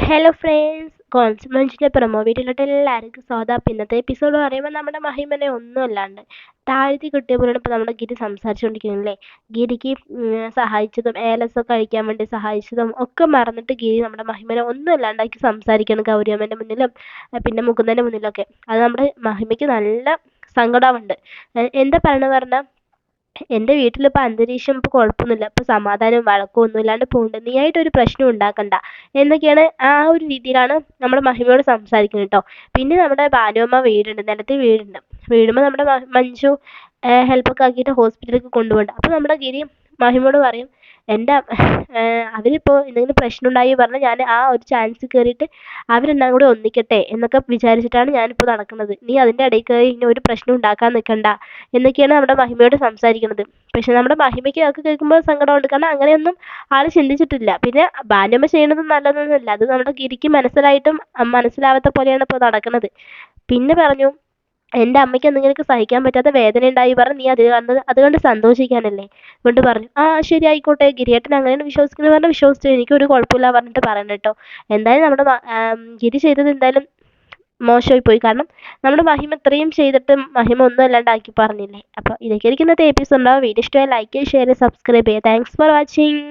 Hello friends, കോൺസുമൻസിൻ്റെ promo വീഡിയോയിലോട്ട് എല്ലാവർക്കും സ്വാഗതം. അപ്പോൾ ഇന്നത്തെ എപ്പിസോഡ് പറയുമ്പോൾ നമ്മുടെ മഹിമനെ ഒന്നുമല്ലാണ്ട് താഴ്ത്തി കിട്ടിയ പോലെയാണ് ഇപ്പോൾ നമ്മുടെ ഗിരി സംസാരിച്ചുകൊണ്ടിരിക്കുന്നില്ലേ. ഗിരിക്ക് സഹായിച്ചതും ഏലസൊക്കെ കഴിക്കാൻ വേണ്ടി സഹായിച്ചതും ഒക്കെ മറന്നിട്ട് ഗിരി നമ്മുടെ മഹിമനെ ഒന്നുമല്ലാണ്ടാക്കി സംസാരിക്കണം ഗൗരിയമ്മേൻ്റെ മുന്നിലും പിന്നെ മുകുന്ദൻ്റെ മുന്നിലൊക്കെ. അത് നമ്മുടെ മഹിമയ്ക്ക് നല്ല സങ്കടമുണ്ട്. എന്താ പറയണത് പറഞ്ഞാൽ, എൻ്റെ വീട്ടിലിപ്പോൾ അന്തരീക്ഷം ഇപ്പോൾ കുഴപ്പമൊന്നുമില്ല, ഇപ്പോൾ സമാധാനവും വഴക്കവും ഒന്നും ഇല്ലാണ്ട് പോകുന്നുണ്ട്, നീ ആയിട്ടൊരു പ്രശ്നം ഉണ്ടാക്കണ്ട എന്നൊക്കെയാണ് ആ ഒരു രീതിയിലാണ് നമ്മുടെ മഹിമയോട് സംസാരിക്കുന്നത് കേട്ടോ. പിന്നെ നമ്മുടെ ഭാനുവമ്മ വീടുണ്ട്, നിലത്ത് വീടുണ്ട്. വീടുമ്പോൾ നമ്മുടെ മഞ്ജു ഹെൽപ്പൊക്കെ ആക്കിയിട്ട് ഹോസ്പിറ്റലിലേക്ക് കൊണ്ടുപോകുന്നുണ്ട്. അപ്പോൾ നമ്മുടെ ഗിരി മഹിമയോട് പറയും, എൻ്റെ അവരിപ്പോൾ എന്തെങ്കിലും പ്രശ്നം ഉണ്ടായി പറഞ്ഞാൽ ഞാൻ ആ ഒരു ചാൻസ് കയറിയിട്ട് അവരെല്ലാം കൂടി ഒന്നിക്കട്ടെ എന്നൊക്കെ വിചാരിച്ചിട്ടാണ് ഞാനിപ്പോൾ നടക്കുന്നത്. നീ അതിൻ്റെ ഇടയിൽ കയറി ഇനി ഒരു പ്രശ്നം ഉണ്ടാക്കാൻ നിൽക്കണ്ട എന്നൊക്കെയാണ് നമ്മുടെ മഹിമയോട് സംസാരിക്കുന്നത്. പക്ഷെ നമ്മുടെ മഹിമയ്ക്ക് അതൊക്കെ കേൾക്കുമ്പോൾ സങ്കടമുണ്ട്, കാരണം അങ്ങനെയൊന്നും ആൾ ചിന്തിച്ചിട്ടില്ല. പിന്നെ ഭാനുമ്മ ചെയ്യണത് നല്ലതൊന്നുമല്ല, അത് നമ്മുടെ ഗിരിക്ക് മനസ്സിലായിട്ടും മനസ്സിലാവാത്ത പോലെയാണ് ഇപ്പോൾ നടക്കുന്നത്. പിന്നെ പറഞ്ഞു, എൻ്റെ അമ്മയ്ക്ക് എന്തെങ്കിലുമൊക്കെ സഹിക്കാൻ പറ്റാത്ത വേദന ഉണ്ടായി പറഞ്ഞ് നീ അതുകൊണ്ട് സന്തോഷിക്കാനല്ലേ. കൊണ്ട് പറഞ്ഞു, ആ ശരി ആയിക്കോട്ടെ, ഗിരിയേട്ടൻ അങ്ങനെയാണ് വിശ്വസിക്കുന്നത് പറഞ്ഞാൽ വിശ്വസിച്ചു, എനിക്കൊരു കുഴപ്പമില്ല പറഞ്ഞിട്ട് പറഞ്ഞു കേട്ടോ. എന്തായാലും നമ്മുടെ ഗിരി ചെയ്തത് എന്തായാലും മോശമായി പോയി, കാരണം നമ്മുടെ മഹിമ ഇത്രയും ചെയ്തിട്ടും മഹിമ ഒന്നും അല്ലാണ്ടാക്കി പറഞ്ഞില്ലേ. അപ്പോൾ ഇതൊക്കെ ആയിരിക്കും ഇന്നത്തെ എപ്പിസോഡ് ഉണ്ടാവും. വീഡിയോ ഇഷ്ടമായി ലൈക്ക് ചെയ്യുക, ഷെയർ ചെയ്യുക, സബ്സ്ക്രൈബ് ചെയ്യുക. Thanks for watching.